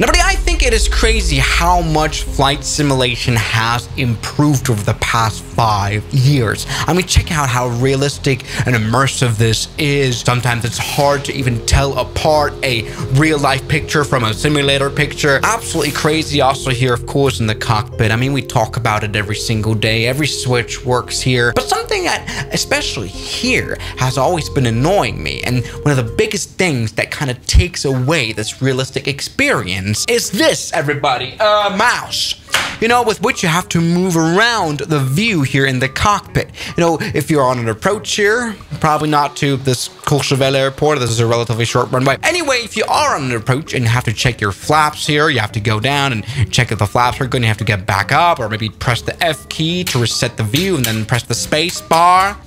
Now, buddy, I think it is crazy how much flight simulation has improved over the past 5 years. I mean, check out how realistic and immersive this is. Sometimes it's hard to even tell apart a real-life picture from a simulator picture. Absolutely crazy also here, of course, in the cockpit. I mean, we talk about it every single day. Every switch works here. But something that, especially here, has always been annoying me, and one of the biggest things that kind of takes away this realistic experience is this, everybody, a mouse. You know, with which you have to move around the view here in the cockpit. You know, if you're on an approach here, probably not to this Courchevel airport. This is a relatively short runway. Anyway, if you are on an approach and you have to check your flaps here, you have to go down and check if the flaps are good, and you have to get back up, or maybe press the F key to reset the view and then press the space bar.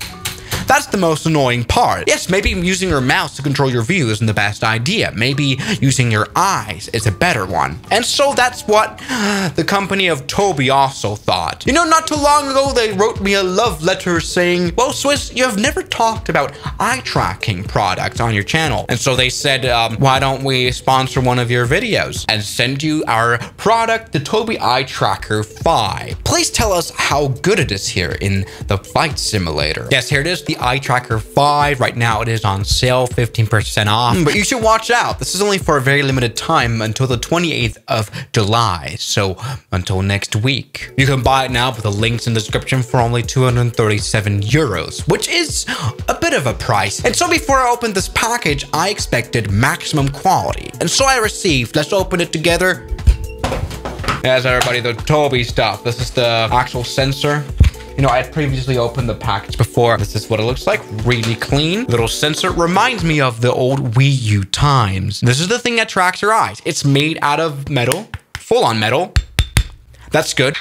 That's the most annoying part. Yes, maybe using your mouse to control your view isn't the best idea. Maybe using your eyes is a better one. And so that's what the company of Tobii also thought. You know, not too long ago, they wrote me a love letter saying, well, Swiss, you have never talked about eye tracking products on your channel. And so they said, why don't we sponsor one of your videos and send you our product, the Tobii Eye Tracker 5. Please tell us how good it is here in the flight simulator. Yes, here it is, the Eye Tracker 5. Right now it is on sale, 15% off. But you should watch out. This is only for a very limited time until the 28th of July. So until next week. You can buy it now with the links in the description for only 237 euros, which is a bit of a price. And so before I opened this package, I expected maximum quality. And so I received, let's open it together. Yes, everybody, the Tobii stuff. This is the actual sensor. You know, I had previously opened the package before. This is what it looks like. Really clean. Little sensor. Reminds me of the old Wii U times. This is the thing that tracks your eyes. It's made out of metal. Full on metal. That's good.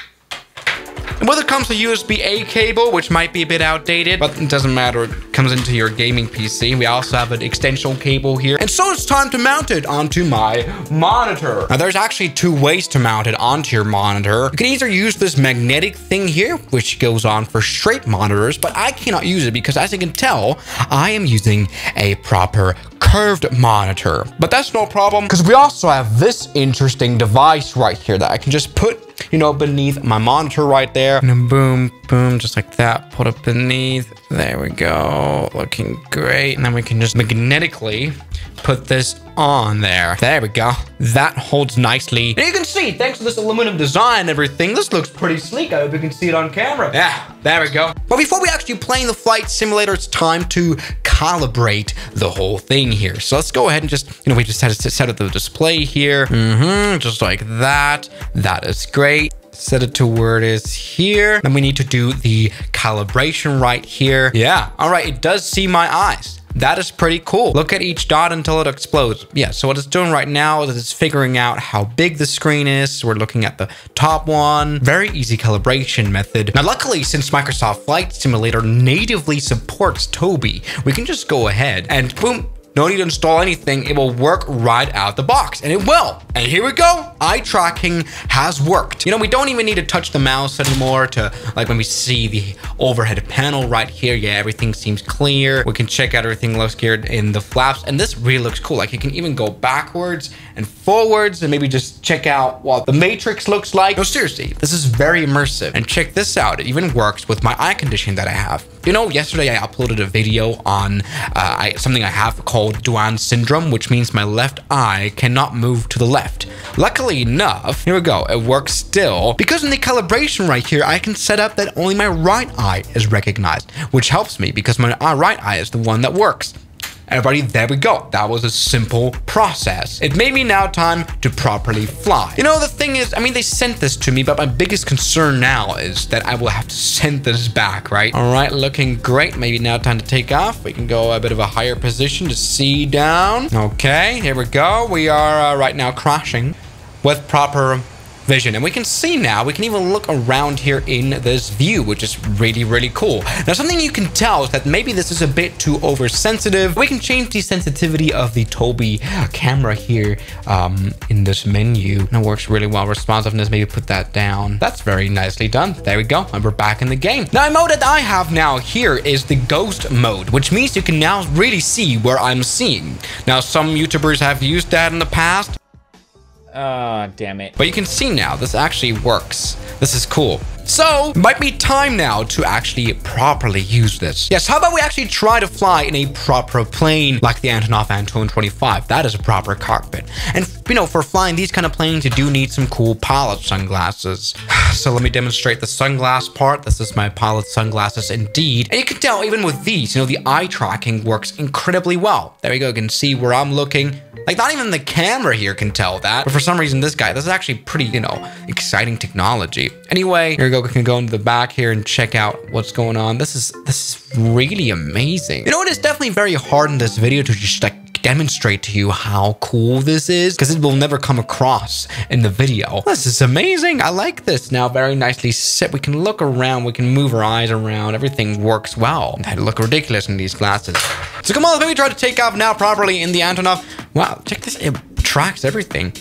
And with it comes a USB-A cable, which might be a bit outdated, but it doesn't matter. It comes into your gaming PC. We also have an extension cable here. And so it's time to mount it onto my monitor. Now, there's actually 2 ways to mount it onto your monitor. You can either use this magnetic thing here, which goes on for straight monitors, but I cannot use it because, as you can tell, I am using a proper curved monitor. But that's no problem, because we also have this interesting device right here that I can just put, you know, beneath my monitor right there. And then boom, boom, just like that. Put it beneath. There we go. Looking great. And then we can just magnetically put this on there. There we go. That holds nicely. And you can see, thanks to this aluminum design and everything, this looks pretty sleek. I hope you can see it on camera. Yeah, there we go. But before we actually play in the flight simulator, it's time to calibrate the whole thing here. So let's go ahead and just, you know, we just had to set up the display here. Just like that. That is great. Set it to where it is here. Then we need to do the calibration right here. Yeah, all right, it does see my eyes. That is pretty cool. Look at each dot until it explodes. Yeah, so what it's doing right now is it's figuring out how big the screen is. So we're looking at the top one. Very easy calibration method. Now, luckily, since Microsoft Flight Simulator natively supports Tobii, we can just go ahead and boom, no need to install anything. It will work right out the box, and it will. And here we go. Eye tracking has worked. You know, we don't even need to touch the mouse anymore to, like, when we see the overhead panel right here. Yeah, everything seems clear. We can check out everything looks here in the flaps, and this really looks cool. Like, you can even go backwards and forwards and maybe just check out what the matrix looks like. No, seriously, this is very immersive. And check this out. It even works with my eye condition that I have. You know, yesterday I uploaded a video on something I have called Duane syndrome, which means my left eye cannot move to the left. Luckily enough, here we go, it works still, because in the calibration right here, I can set up that only my right eye is recognized, which helps me because my right eye is the one that works. Everybody, there we go. That was a simple process. It made me now time to properly fly. You know, the thing is, I mean, they sent this to me, but my biggest concern now is that I will have to send this back, right? All right, looking great. Maybe now time to take off. We can go a bit of a higher position to see down. Okay, here we go. We are right now crashing with proper vision, and we can see now, we can even look around here in this view, which is really, really cool. Now, something you can tell is that maybe this is a bit too oversensitive. We can change the sensitivity of the Tobii camera here in this menu. And it works really well. Responsiveness, maybe put that down. That's very nicely done. There we go, and we're back in the game. Now, the mode that I have now here is the ghost mode, which means you can now really see where I'm seeing. Now, some YouTubers have used that in the past. Damn it. But you can see now, this actually works. This is cool. So, it might be time now to actually properly use this. Yes, how about we actually try to fly in a proper plane like the Antonov Anton 25? That is a proper cockpit. And, you know, for flying these kind of planes, you do need some cool pilot sunglasses. So let me demonstrate the sunglass part. This is my pilot sunglasses indeed. And you can tell even with these, you know, the eye tracking works incredibly well. There you go. You can see where I'm looking. Like, not even the camera here can tell that. But for some reason, this is actually pretty, you know, exciting technology. Anyway, here we go. We can go into the back here and check out what's going on. This is really amazing. You know, it is definitely very hard in this video to just like demonstrate to you how cool this is, because it will never come across in the video. This is amazing. I like this. Now, very nicely set. We can look around. We can move our eyes around. Everything works well. I look ridiculous in these glasses. So come on, let me try to take off now properly in the Antonov. Wow, check this. It tracks everything.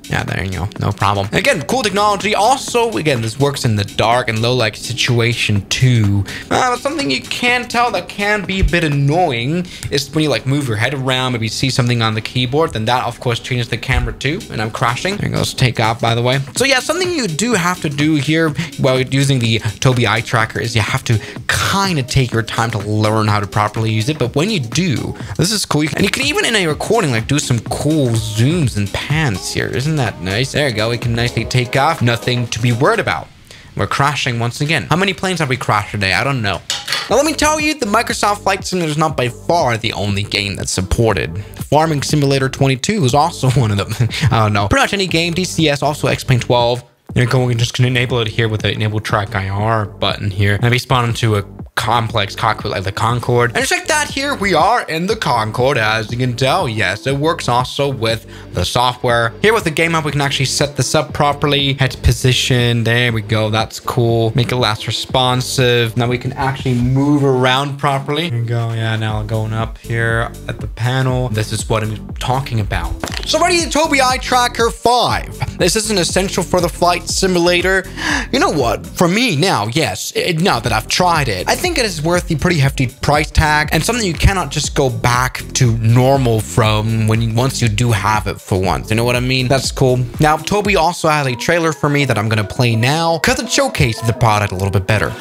Yeah, there you go. No problem. Again, cool technology. Also, again, this works in the dark and low light situation too. But something you can tell that can be a bit annoying is when you like move your head around, maybe see something on the keyboard, then that of course changes the camera too. And I'm crashing. There goes take off, by the way. So yeah, something you do have to do here while using the Tobii Eye Tracker is you have to kind of take your time to learn how to properly use it. But when you do, this is cool. And you can even in a recording like do some cool zooms and pans here. Isn't that nice? There you go. We can nicely take off. Nothing to be worried about. We're crashing once again. How many planes have we crashed today? I don't know. Now let me tell you, the Microsoft Flight Simulator is not by far the only game that's supported. Farming Simulator 22 is also one of them. I don't know. Pretty much any game. DCS, also XPlane 12. There you go. We can just enable it here with the enable track IR button here. And we spawn into a complex cockpit like the Concorde. And check that, here we are in the Concorde, as you can tell. Yes, it works also with the software. Here with the game hub, we can actually set this up properly. Head position, there we go. That's cool. Make it less responsive. Now we can actually move around properly. There we go. Yeah, now going up here at the panel. This is what I'm talking about. So ready, the Tobii Eye Tracker 5. This isn't essential for the flight simulator. You know what? For me now, yes, now that I've tried it, I think it is worth the pretty hefty price tag and something you cannot just go back to normal from once you do have it for once. You know what I mean? That's cool. Now, Tobii also has a trailer for me that I'm going to play now because it showcases the product a little bit better.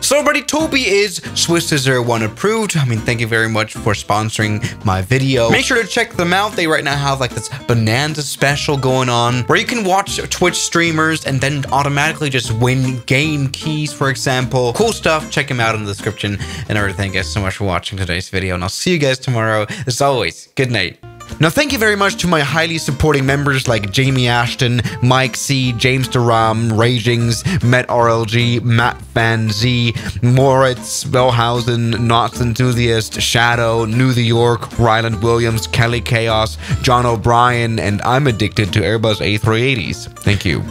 So everybody, Tobii is Swiss 01 approved. I mean, thank you very much for sponsoring my video. Make sure to check them out. They right now have like this bonanza special going on where you can watch Twitch streamers and then automatically just win game keys, for example. Cool stuff. Check them out in the description. And everything. Thank you guys so much for watching today's video. And I'll see you guys tomorrow. As always, good night. Now, thank you very much to my highly supporting members like Jamie Ashton, Mike C, James Duram, Ragings, Met RLG, Matt Van Z, Moritz, Bellhausen, Knots Enthusiast, Shadow, New York, Ryland Williams, Kelly Chaos, John O'Brien, and I'm addicted to Airbus A380s. Thank you.